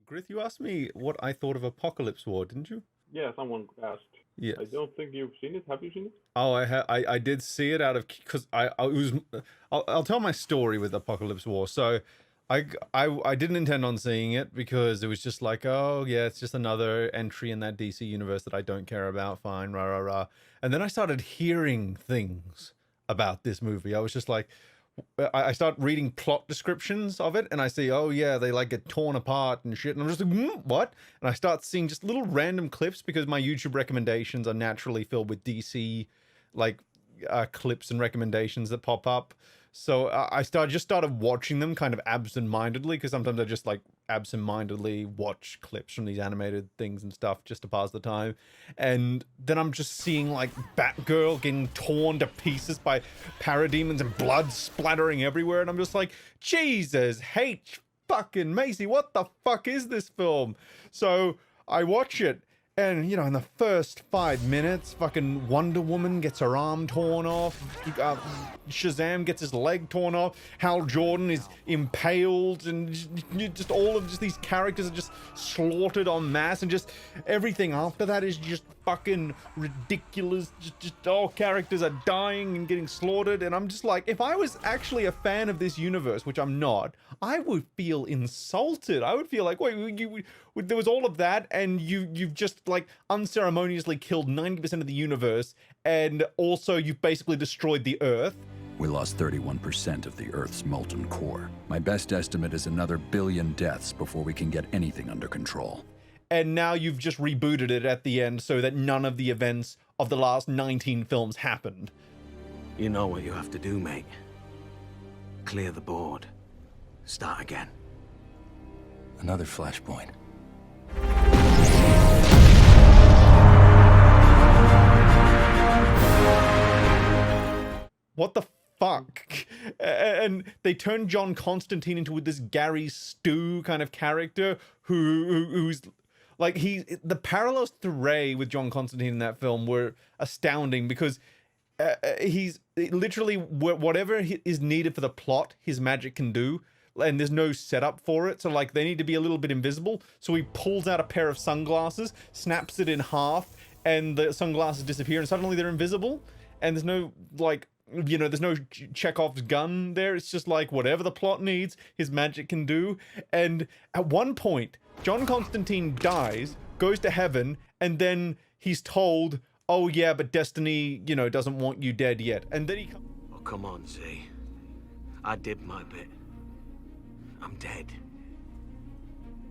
Grith, you asked me what I thought of Apokolips War, didn't you? Yeah, someone asked. Yes. I don't think you've seen it. Have you seen it? Oh, I did see it out of because I it was. I'll tell my story with Apokolips War. So, I didn't intend on seeing it because it was just like, oh yeah, it's just another entry in that DC universe that I don't care about. Fine, rah rah rah. And then I started hearing things about this movie. I was just like, I start reading plot descriptions of it, and I see, oh yeah, they like get torn apart and shit, and I'm just like, what? And I start seeing just little random clips because my YouTube recommendations are naturally filled with DC, like clips and recommendations that pop up. So I started watching them kind of absent-mindedly because sometimes I just like absent-mindedly watch clips from these animated things and stuff just to pass the time, and then I'm just seeing like Batgirl getting torn to pieces by parademons and blood splattering everywhere, and I'm just like, Jesus H fucking Macy, what the fuck is this film? So I watch it, and, you know, in the first 5 minutes, fucking Wonder Woman gets her arm torn off. Shazam gets his leg torn off. Hal Jordan is impaled, and just all of these characters are just slaughtered en masse, and just everything after that is just fucking ridiculous. Just all characters are dying and getting slaughtered, and I'm just like, if I was actually a fan of this universe, which I'm not, I would feel insulted. I would feel like, wait, there was all of that, and you've just like unceremoniously killed 90% of the universe, and also you've basically destroyed the Earth. We lost 31% of the Earth's molten core. My best estimate is another billion deaths before we can get anything under control. And now you've just rebooted it at the end so that none of the events of the last 19 films happened. You know what you have to do, mate. Clear the board. Start again. Another flashpoint. What the fuck? And they turned John Constantine into this Gary Stu kind of character who's like, the parallels to Ray with John Constantine in that film were astounding because he's literally whatever is needed for the plot, his magic can do. And there's no setup for it, so like they need to be a little bit invisible. So he pulls out a pair of sunglasses, snaps it in half, and the sunglasses disappear, and suddenly they're invisible. And there's no like, you know, there's no Chekhov's gun there. It's just like whatever the plot needs, his magic can do. And at one point, John Constantine dies, goes to heaven, and then he's told, "Oh yeah, but destiny, you know, doesn't want you dead yet." And then he comes. Oh, come on, Z. I did my bit. I'm dead.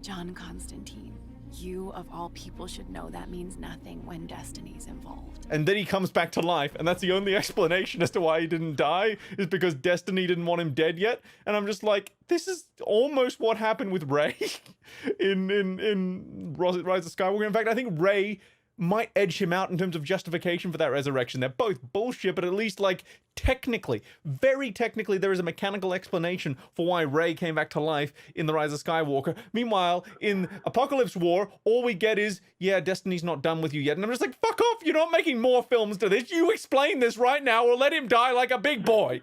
John Constantine, you of all people should know that means nothing when destiny's involved. And then he comes back to life, and that's the only explanation as to why he didn't die, is because destiny didn't want him dead yet. And I'm just like, this is almost what happened with Rey in Rise of Skywalker. In fact, I think Rey might edge him out in terms of justification for that resurrection. They're both bullshit, but at least, like, technically, very technically, there is a mechanical explanation for why Rey came back to life in The Rise of Skywalker. Meanwhile, in Apokolips War, all we get is, yeah, Destiny's not done with you yet. And I'm just like, fuck off, you're not making more films to this. You explain this right now, or let him die like a big boy.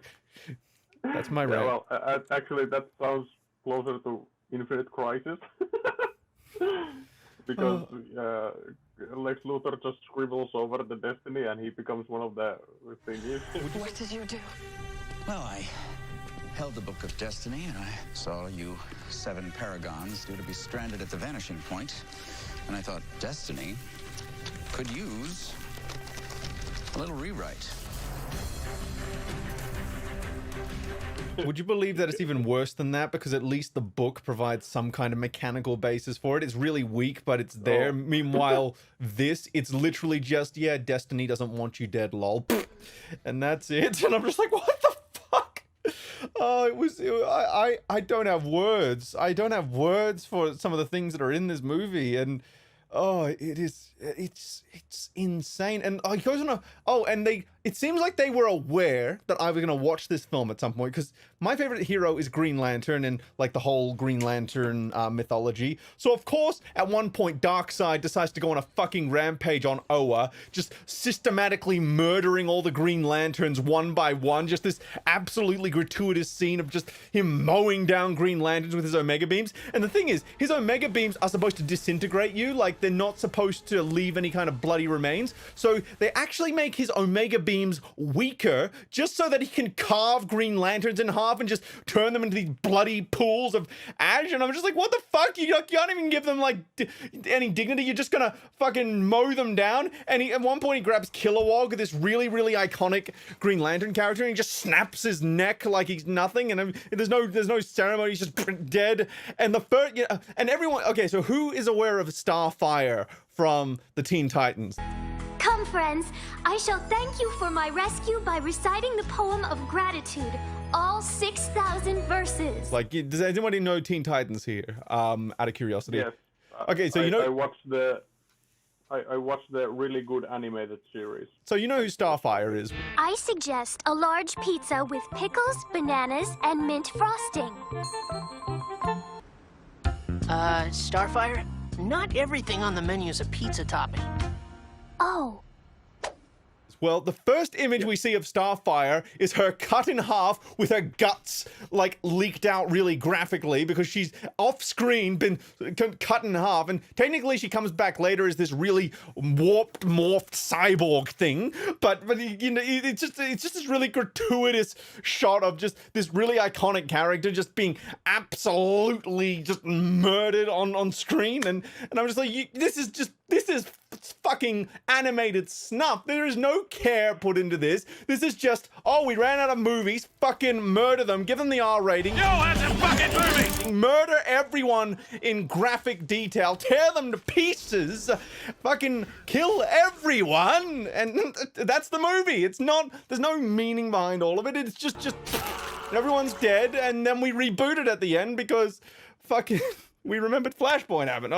That's my Rey. Yeah, well, actually, that sounds closer to Infinite Crisis. Because Lex Luthor just scribbles over the destiny and he becomes one of the thingies. What did you do? Well, I held the Book of Destiny, and I saw you 7 paragons due to be stranded at the vanishing point. And I thought Destiny could use a little rewrite. Would you believe that it's even worse than that? Because at least the book provides some kind of mechanical basis for it. It's really weak, but it's there. Oh. Meanwhile, it's literally just, yeah, Destiny doesn't want you dead, lol. And that's it. And I'm just like, what the fuck? I don't have words. I don't have words for some of the things that are in this movie. And it's insane. And he goes on and it seems like they were aware that I was going to watch this film at some point, because my favorite hero is Green Lantern and like the whole Green Lantern mythology. So of course, at one point, Darkseid decides to go on a fucking rampage on Oa, just systematically murdering all the Green Lanterns one by one. Just this absolutely gratuitous scene of just him mowing down Green Lanterns with his Omega beams. And the thing is, his Omega beams are supposed to disintegrate you, like they're not supposed to leave any kind of bloody remains. So they actually make his Omega beams weaker just so that he can carve Green Lanterns in half and just turn them into these bloody pools of ash. And I'm just like, what the fuck? You can't even give them like any dignity. You're just gonna fucking mow them down. And at one point he grabs Kilowog, this really, really iconic Green Lantern character, and he just snaps his neck like he's nothing. And there's no ceremony. He's just dead. And the first, and everyone. Okay, so who is aware of Starfire from the Teen Titans? Come, friends, I shall thank you for my rescue by reciting the poem of gratitude, all 6,000 verses. Like, does anybody know Teen Titans here? Out of curiosity. Yes. Okay, so I watched the really good animated series. So you know who Starfire is? I suggest a large pizza with pickles, bananas, and mint frosting. Starfire? Not everything on the menu is a pizza topping. Oh. Well, the first image we see of Starfire is her cut in half with her guts like leaked out really graphically, because she's off screen been cut in half, and technically she comes back later as this really warped, morphed cyborg thing. But you know, it's just this really gratuitous shot of just this really iconic character just being absolutely just murdered on screen, and I'm just like, this is fucking animated snuff. There is no care put into this. This is just, oh, we ran out of movies, fucking murder them, give them the R rating. Yo, that's a fucking movie! Murder everyone in graphic detail, tear them to pieces, fucking kill everyone, and that's the movie. It's not, there's no meaning behind all of it. It's just everyone's dead, and then we reboot it at the end because fucking we remembered Flashpoint happened.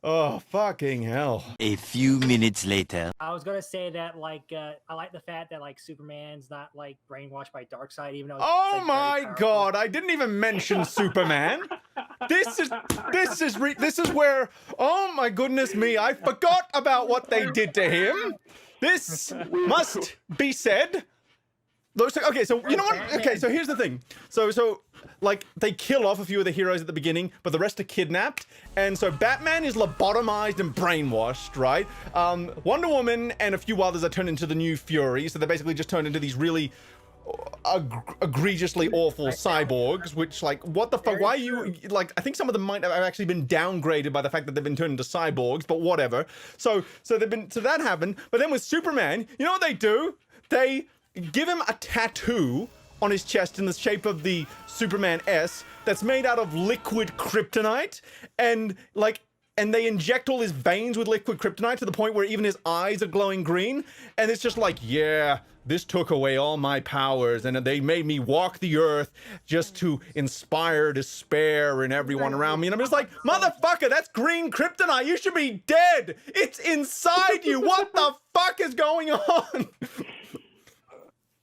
Oh, fucking hell. A few minutes later. I was gonna say that, like, I like the fact that, like, Superman's not, like, brainwashed by Darkseid, even though Oh like, my god, I didn't even mention Superman. This is where, oh my goodness me, I forgot about what they did to him. This must be said. Okay, so you know what? Okay, so here's the thing. So like they kill off a few of the heroes at the beginning, but the rest are kidnapped. And so Batman is lobotomized and brainwashed, right? Wonder Woman and a few others are turned into the new Fury. So they're basically just turned into these really egregiously awful cyborgs, which, like, what the fuck? Why are you, like, I think some of them might have actually been downgraded by the fact that they've been turned into cyborgs, but whatever. So that happened. But then with Superman, you know what they do? They give him a tattoo on his chest in the shape of the Superman S that's made out of liquid kryptonite, and they inject all his veins with liquid kryptonite to the point where even his eyes are glowing green. And it's just like, yeah, this took away all my powers, and they made me walk the earth just to inspire despair in everyone around me. And I'm just like, motherfucker, that's green kryptonite. You should be dead. It's inside you. What the fuck is going on?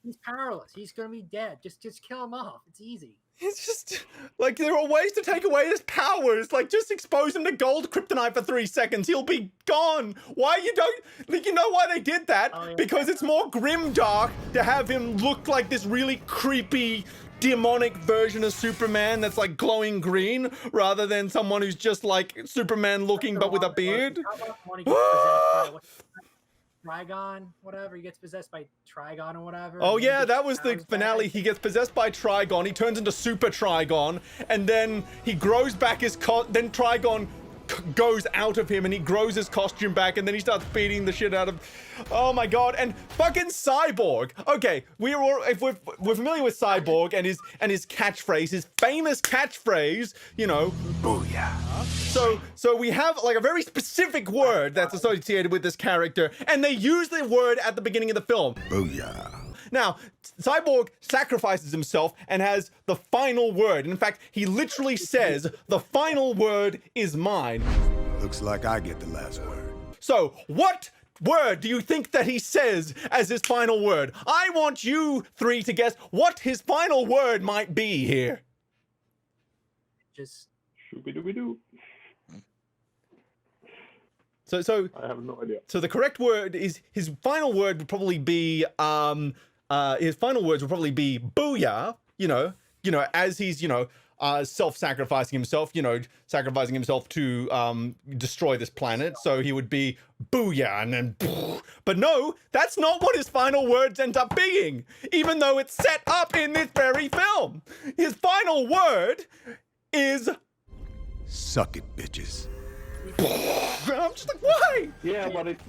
He's powerless. He's gonna be dead. Just kill him off. It's easy. It's just, like, there are ways to take away his powers. Like, just expose him to gold kryptonite for 3 seconds. He'll be gone. Why you don't, like, you know why they did that? Oh, yeah. Because it's more grimdark to have him look like this really creepy, demonic version of Superman that's, like, glowing green, rather than someone who's just, like, Superman looking but with a beard. How about when he gets possessed by Trigon, whatever, he gets possessed by Trigon or whatever. Oh yeah, that was the finale. He gets possessed by Trigon, he turns into Super Trigon, and then he grows back his then Trigon goes out of him and he grows his costume back, and then he starts beating the shit out of, oh my god. And fucking Cyborg. Okay, if we're familiar with Cyborg and his catchphrase, his famous catchphrase, you know, Booyah. So we have, like, a very specific word that's associated with this character, and they use the word at the beginning of the film. Booyah. Now, Cyborg sacrifices himself and has the final word. In fact, he literally says, the final word is mine. Looks like I get the last word. So, what word do you think that he says as his final word? I want you three to guess what his final word might be here. Just Shooby-dooby-doo. So I have no idea. So the correct word is his final word would probably be his final words would probably be booyah, you know, as he's, self-sacrificing himself, sacrificing himself to destroy this planet. So he would be booyah and then but no, that's not what his final words end up being, even though it's set up in this very film. His final word is Suck it, bitches. I'm just like, why? Yeah, but it's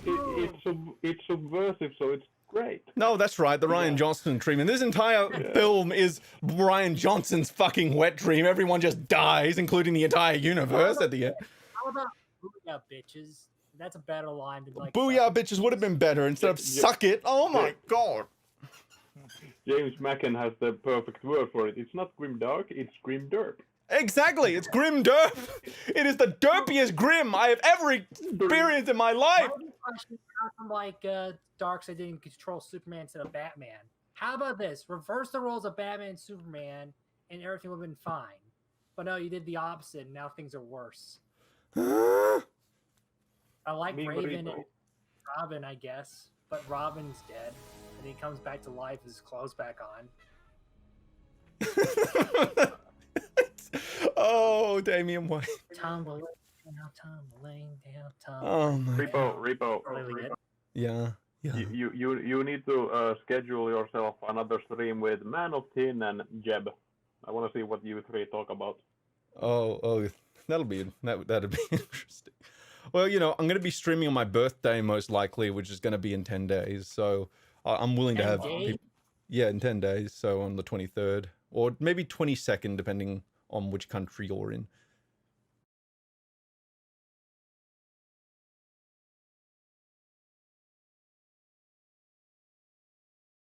subversive, so it's great. No, that's right. The Ryan Johnson treatment. This entire film is Ryan Johnson's fucking wet dream. Everyone just dies, including the entire universe at the end. how about booyah, bitches? That's a better line than like. Booyah, bitches would have been better instead of suck it. Oh my god. James Macken has the perfect word for it. It's not grim dark, it's grim derp. Exactly. It's grim derp. It is the derpiest grim I have ever experienced in my life. How come like Darkseid didn't control Superman instead of Batman? How about this? Reverse the roles of Batman and Superman, and everything would have been fine. But no, you did the opposite, and now things are worse. I like Raven and Robin, I guess, but Robin's dead, and he comes back to life with his clothes back on. Oh, Damian Wayne. Tumbling down, tumbling down, Oh my. Repo. Yeah. You need to schedule yourself another stream with Man of Tin and Jeb. I want to see what you three talk about. Oh, that'd be interesting. Well, I'm going to be streaming on my birthday most likely, which is going to be in 10 days. So I'm willing to have people, in 10 days. So on the 23rd or maybe 22nd, depending on which country you're in.